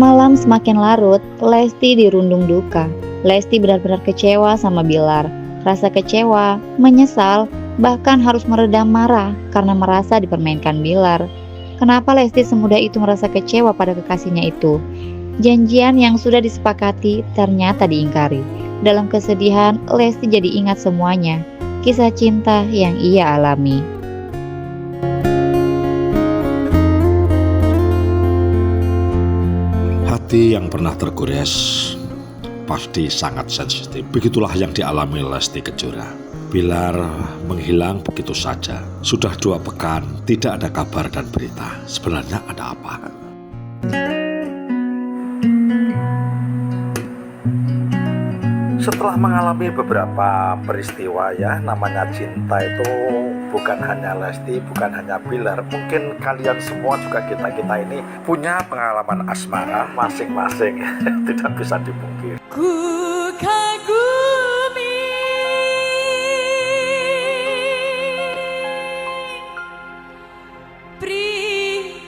Malam semakin larut, Lesti dirundung duka. Lesti benar-benar kecewa sama Bilar. Rasa kecewa, menyesal, bahkan harus meredam marah karena merasa dipermainkan Bilar. Kenapa Lesti semudah itu merasa kecewa pada kekasihnya itu? Janjian yang sudah disepakati ternyata diingkari. Dalam kesedihan, Lesti jadi ingat semuanya, kisah cinta yang ia alami. Hati yang pernah tergores pasti sangat sensitif. Begitulah yang dialami Lesti Kejora. Bilar menghilang begitu saja. Sudah 2 pekan tidak ada kabar dan berita. Sebenarnya ada apa? Setelah mengalami beberapa peristiwa ya, namanya cinta itu bukan hanya Lesti, bukan hanya Bilar. Mungkin kalian semua juga kita ini punya pengalaman asmara masing-masing. Tidak bisa dipungkiri. Ku kagumi pribadinya,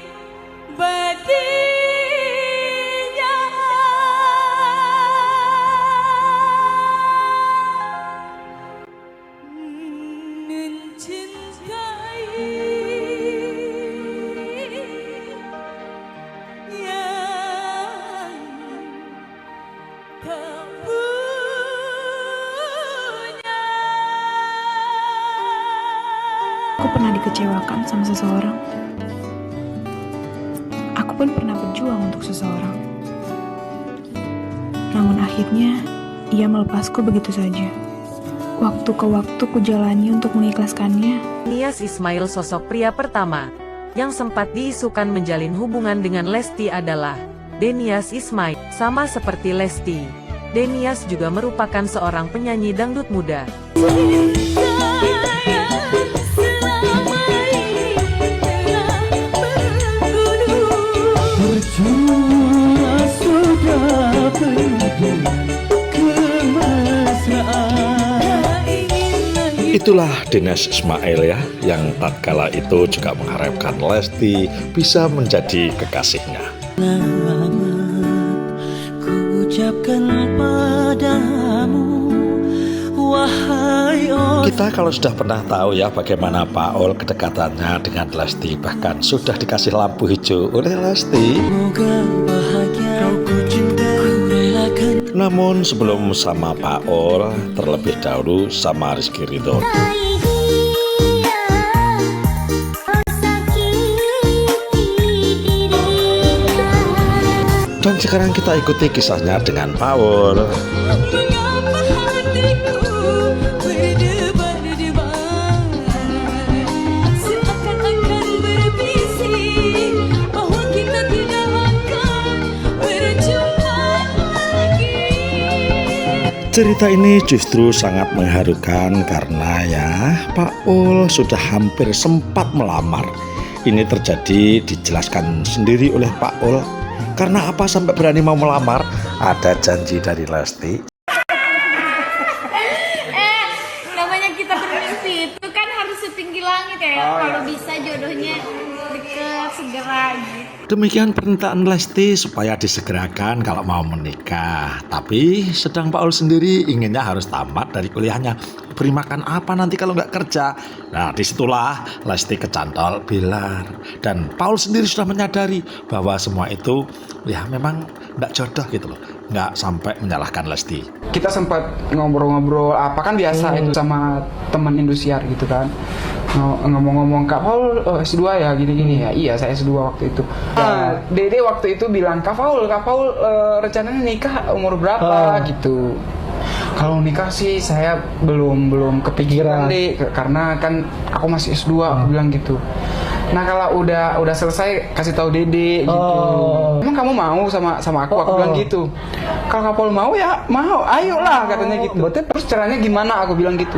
mencintai yang tak punya. Aku pernah dikecewakan sama seseorang. Aku pun pernah berjuang untuk seseorang. Namun akhirnya, ia melepasku begitu saja. Waktu ke waktu ku jalani untuk mengikhlaskannya. Denias Ismail, sosok pria pertama yang sempat diisukan menjalin hubungan dengan Lesti adalah Denias Ismail. Sama seperti Lesti, Denias juga merupakan seorang penyanyi dangdut muda. Itulah Denias Ismail ya, yang tatkala itu juga mengharapkan Lesti bisa menjadi kekasihnya. Ku ucapkan padamu, wahai Kita kalau sudah pernah tahu ya bagaimana Paul kedekatannya dengan Lesti, bahkan sudah dikasih lampu hijau oleh Lesti. semoga bahagia, kau ku cinta, ku relakan. Namun sebelum sama Paul, terlebih dahulu sama Rizky Ridho. Dan sekarang kita ikuti kisahnya dengan Paul. Mengapa hatiku berdebar-debar, seakan-akan berbisik bahwa kita tidak akan berjumpa lagi. Cerita ini justru sangat mengharukan karena ya Paul sudah hampir sempat melamar. Ini terjadi dijelaskan sendiri oleh Paul. Karena apa sampai berani mau melamar? Ada janji dari Lesti. Namanya kita bermimpi itu kan harus setinggi langit ya. Kalau bisa jodohnya deket segera gitu. Demikian permintaan Lesti supaya disegerakan kalau mau menikah. Tapi sedang Paul sendiri inginnya harus tamat dari kuliahnya. Beri makan apa nanti kalau nggak kerja? Nah disitulah Lesti kecantol Bilar. Dan Paul sendiri sudah menyadari bahwa semua itu ya memang nggak jodoh gitu loh. Nggak sampai menyalahkan Lesti. Kita sempat ngobrol-ngobrol apa kan biasa itu sama teman Indosiar gitu kan, ngomong-ngomong Kak Paul S2 ya gini-gini ya. Iya saya S2 waktu itu. Dede waktu itu bilang Kak Paul rencananya nikah umur berapa gitu. Kalau nikah sih saya belum kepikiran deh karena kan aku masih S2 aku bilang gitu. Nah kalau udah selesai kasih tahu Dede gitu. Emang kamu mau sama aku bilang gitu. Kalau Kak Paul mau ya mau, ayolah katanya gitu. Terus caranya gimana aku bilang gitu.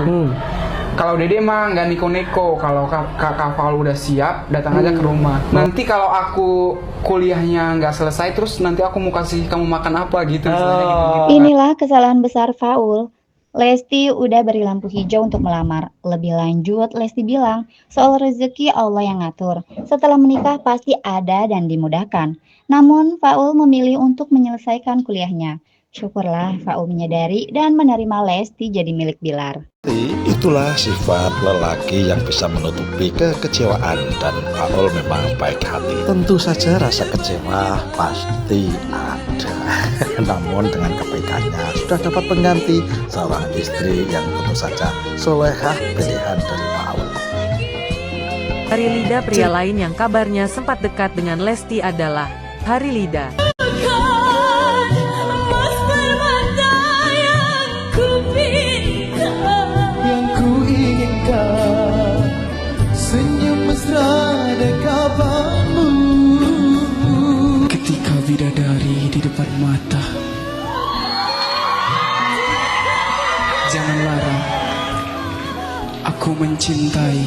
Kalau Dede mah nggak neko-neko. Kalau Kak Paul udah siap datang aja ke rumah. Nanti kalau aku kuliahnya nggak selesai terus nanti aku mau kasih kamu makan apa gitu. Istilahnya gitu. Inilah kesalahan besar Paul. Lesti udah beri lampu hijau untuk melamar. Lebih lanjut, Lesti bilang, soal rezeki Allah yang ngatur. Setelah menikah pasti ada dan dimudahkan. Namun, Faul memilih untuk menyelesaikan kuliahnya. Syukurlah Faul menyadari dan menerima Lesti jadi milik Bilar. Itulah sifat lelaki yang bisa menutupi kekecewaan, dan Paul memang baik hati. Tentu saja rasa kecewa pasti ada. Namun dengan kebaikannya sudah dapat mengganti seorang istri yang tentu saja solehah, pilihan dari Paul. Hari Lida, pria lain yang kabarnya sempat dekat dengan Lesti adalah Hari Lida. Ketika bidadari di depan mata, jangan larang aku mencintai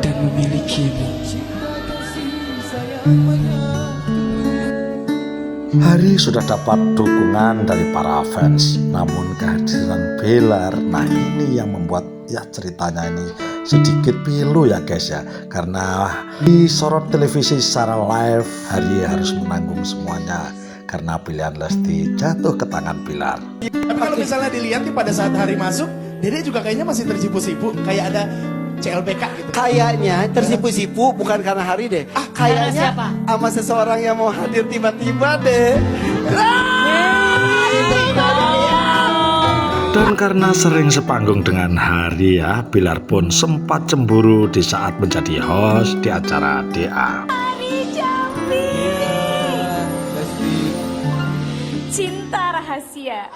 dan memilikimu. Hari sudah dapat dukungan dari para fans, namun kehadiran Bilar, nah ini yang membuat ceritanya ini sedikit pilu ya guys ya, karena disorot televisi secara live. Hari harus menanggung semuanya karena pilihan Lesti jatuh ke tangan Bilar. Kalau misalnya dilihat nih pada saat Hari masuk, Dede juga kayaknya masih tersipu-sipu, kayak ada CLBK gitu. Kayaknya tersipu-sipu bukan karena Hari deh. Kayaknya sama seseorang yang mau hadir tiba-tiba deh. Dan karena sering sepanggung dengan Hari ya, Bilar pun sempat cemburu di saat menjadi host di acara DA. Cinta rahasia.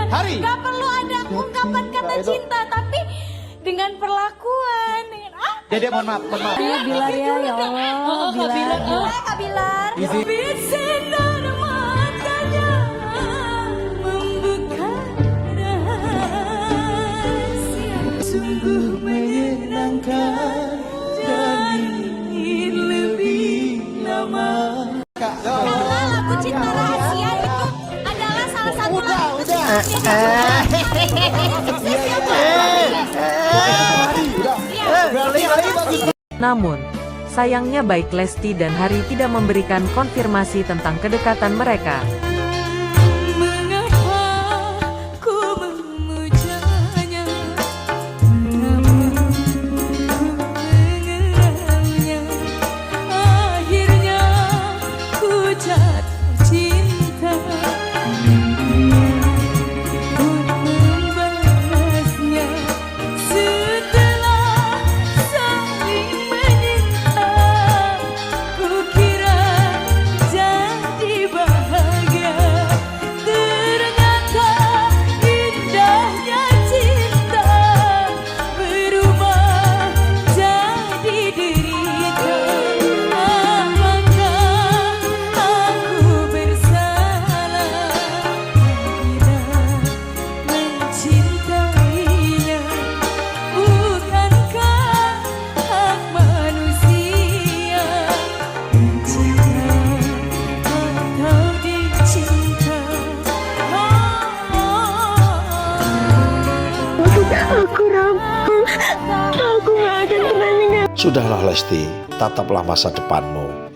Hari. Gak perlu ada ungkapan kata cinta, tapi dengan perlakuan, dengan Dede mohon maaf. Bilar ya Allah. Kak Bilar. Bersinar matanya, membuka rahasia. Sungguh menyenangkan dan ingin lebih lama. Karena lagu Cinta Rahasia itu adalah salah satu lagu Namun, sayangnya baik Lesti dan Hari tidak memberikan konfirmasi tentang kedekatan mereka. Sudahlah Lesti, tataplah masa depanmu.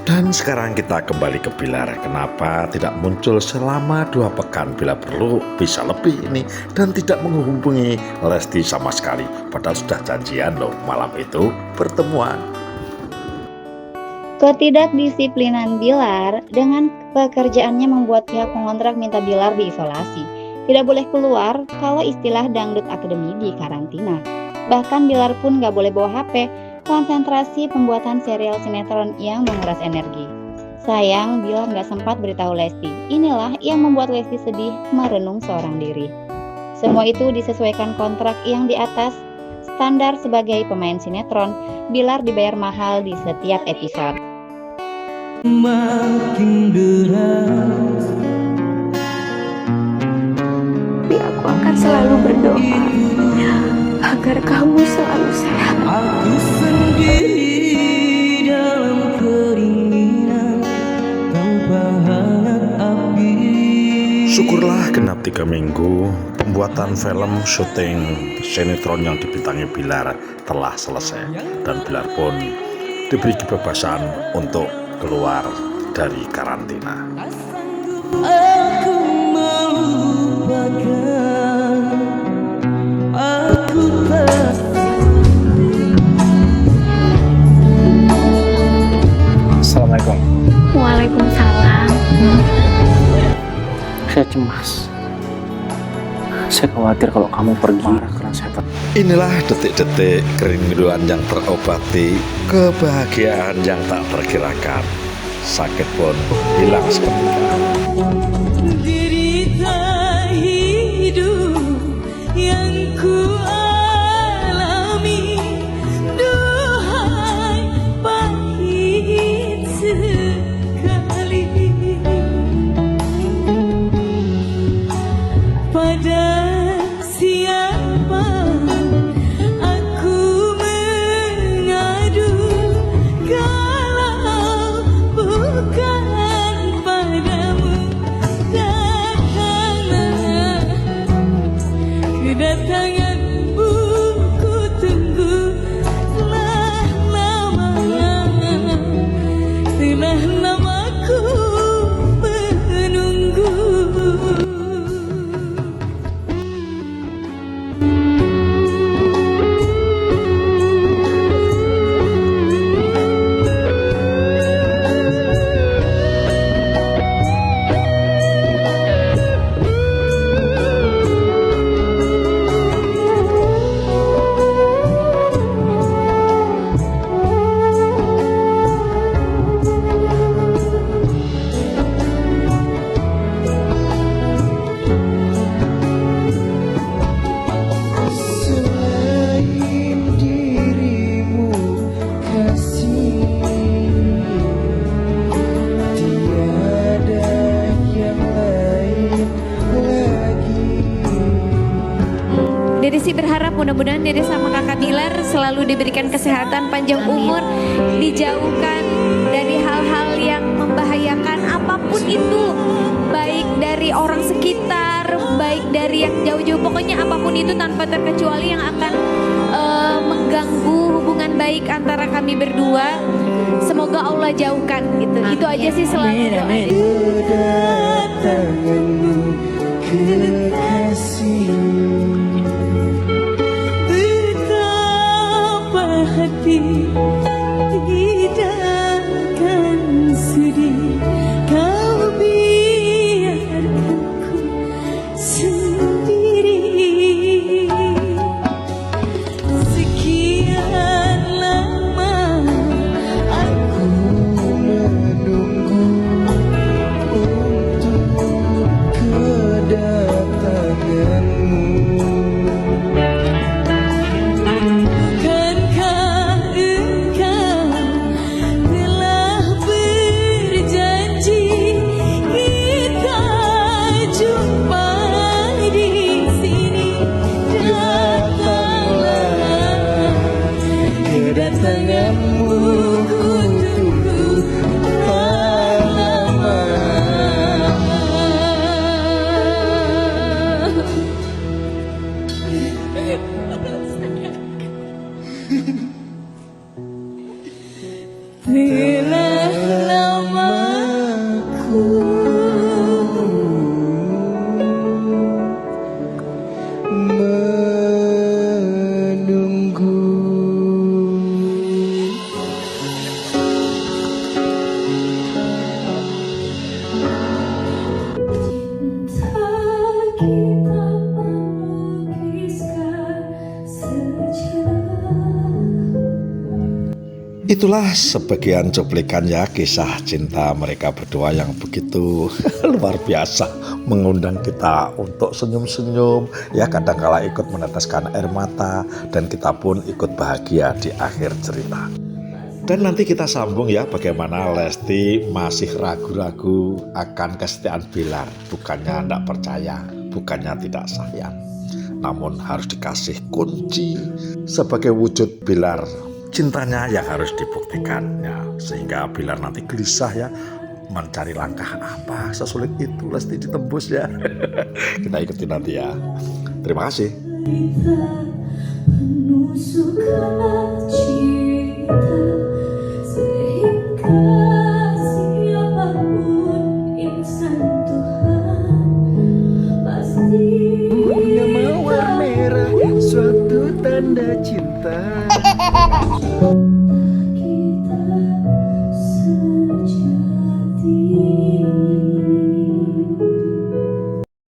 Dan sekarang kita kembali ke Bilar. Kenapa tidak muncul selama 2 pekan? Bila perlu bisa lebih ini, dan tidak menghubungi Lesti sama sekali. Padahal sudah janjian loh malam itu pertemuan. Ketidakdisiplinan Bilar dengan pekerjaannya membuat pihak pengontrak minta Bilar diisolasi. Tidak boleh keluar, kalau istilah dangdut akademi di karantina. Bahkan Bilar pun gak boleh bawa HP. Konsentrasi pembuatan serial sinetron yang menguras energi. Sayang, Bilar gak sempat beritahu Lesti. Inilah yang membuat Lesti sedih merenung seorang diri. Semua itu disesuaikan kontrak yang di atas. standar sebagai pemain sinetron, Bilar dibayar mahal di setiap episode. makin deras. Tapi aku akan selalu berdoa agar kamu selalu sehat. Aku sendiri dalam keinginan tanpa hangat api. Syukurlah genap 3 minggu pembuatan film syuting sinetron yang dibintangi Bilar telah selesai, dan Bilar pun diberi kebebasan untuk keluar dari karantina. Aku melupakan, aku tak. Assalamualaikum. Waalaikumsalam. Saya cemas. Saya khawatir kalau kamu pergi marah karena saya Inilah detik-detik kerinduan yang terobati, kebahagiaan yang tak terkirakan, sakit pun hilang seketika. Derita hidup yang ku alami, duhai pahit sekali. Pada siapa aku mengadu kalau bukan padamu? Datanglah, kedatanganmu ku tunggu telah lama, telah lama ku menunggu. Selain dirimu kasih, tiada yang lain lagi. Dede sih berharap mudah-mudahan Dede sama kakak Bilar selalu diberikan kesehatan, panjang umur, dijauhkan dari hal-hal yang membahayakan apapun itu, baik dari orang sekitar, baik dari yang jauh-jauh, pokoknya apapun itu tanpa terkecuali yang akan mengganggu hubungan baik antara kami berdua. Semoga Allah jauhkan gitu. Itu aja sih selalu doa. Kedatanganmu kekasih, betapa hati tidak akan sedih kau biarkanku sendiri. Sekian lama aku menunggu untuk kedatanganmu. Bukankah engkau telah berjanji kita jumpa di sini? Datanglah, kedatanganmu ku tunggu lama. Telah lama ku menunggu. Itulah sebagian cuplikan ya kisah cinta mereka berdua yang begitu luar biasa, mengundang kita untuk senyum-senyum ya, kadang-kala ikut meneteskan air mata, dan kita pun ikut bahagia di akhir cerita. Dan nanti kita sambung ya bagaimana Lesti masih ragu-ragu akan kesetiaan Bilar. Bukannya tidak percaya, bukannya tidak sayang, namun harus dikasih kunci sebagai wujud Bilar cintanya yang harus dibuktikan ya, sehingga Bilar nanti gelisah ya, mencari langkah apa sesulit itu Lesti ditembus ya. Kita ikuti nanti ya. Terima kasih.